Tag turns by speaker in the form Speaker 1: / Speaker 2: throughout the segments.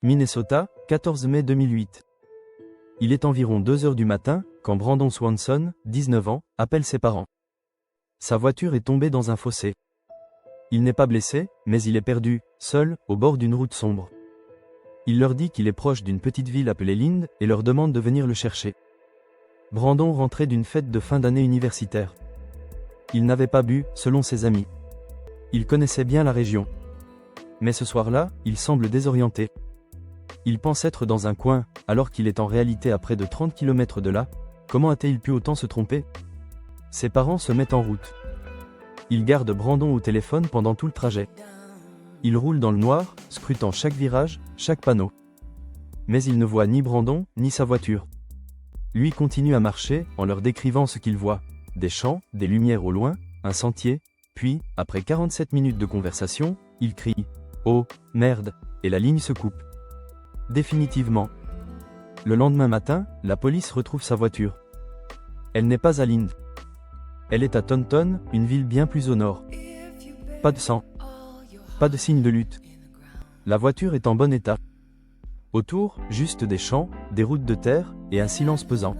Speaker 1: Minnesota, 14 mai 2008. Il est environ 2 heures du matin, quand Brandon Swanson, 19 ans, appelle ses parents. Sa voiture est tombée dans un fossé. Il n'est pas blessé, mais il est perdu, seul, au bord d'une route sombre. Il leur dit qu'il est proche d'une petite ville appelée Lind et leur demande de venir le chercher. Brandon rentrait d'une fête de fin d'année universitaire. Il n'avait pas bu, selon ses amis. Il connaissait bien la région. Mais ce soir-là, il semble désorienté. Il pense être dans un coin, alors qu'il est en réalité à près de 30 km de là. Comment a-t-il pu autant se tromper? Ses parents se mettent en route. Ils gardent Brandon au téléphone pendant tout le trajet. Il roule dans le noir, scrutant chaque virage, chaque panneau. Mais il ne voit ni Brandon, ni sa voiture. Lui continue à marcher, en leur décrivant ce qu'il voit. Des champs, des lumières au loin, un sentier, puis, après 47 minutes de conversation, il crie « Oh, merde !» et la ligne se coupe. Définitivement. Le lendemain matin, la police retrouve sa voiture. Elle n'est pas à Lind. Elle est à Taunton, une ville bien plus au nord. Pas de sang. Pas de signe de lutte. La voiture est en bon état. Autour, juste des champs, des routes de terre, et un silence pesant.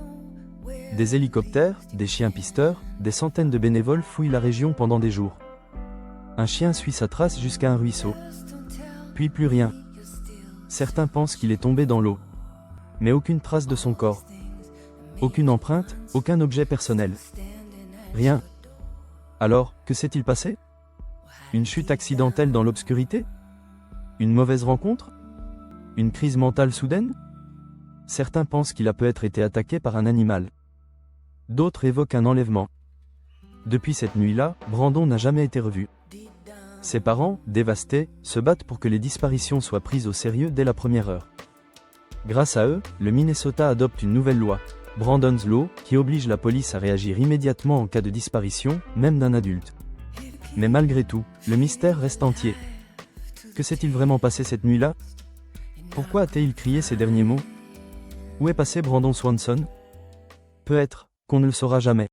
Speaker 1: Des hélicoptères, des chiens pisteurs, des centaines de bénévoles fouillent la région pendant des jours. Un chien suit sa trace jusqu'à un ruisseau. Puis plus rien. Certains pensent qu'il est tombé dans l'eau. Mais aucune trace de son corps. Aucune empreinte, aucun objet personnel. Rien. Alors, que s'est-il passé? Une chute accidentelle dans l'obscurité? Une mauvaise rencontre? Une crise mentale soudaine? Certains pensent qu'il a peut-être été attaqué par un animal. D'autres évoquent un enlèvement. Depuis cette nuit-là, Brandon n'a jamais été revu. Ses parents, dévastés, se battent pour que les disparitions soient prises au sérieux dès la première heure. Grâce à eux, le Minnesota adopte une nouvelle loi, Brandon's Law, qui oblige la police à réagir immédiatement en cas de disparition, même d'un adulte. Mais malgré tout, le mystère reste entier. Que s'est-il vraiment passé cette nuit-là? Pourquoi a-t-il crié ces derniers mots? Où est passé Brandon Swanson? Peut-être qu'on ne le saura jamais.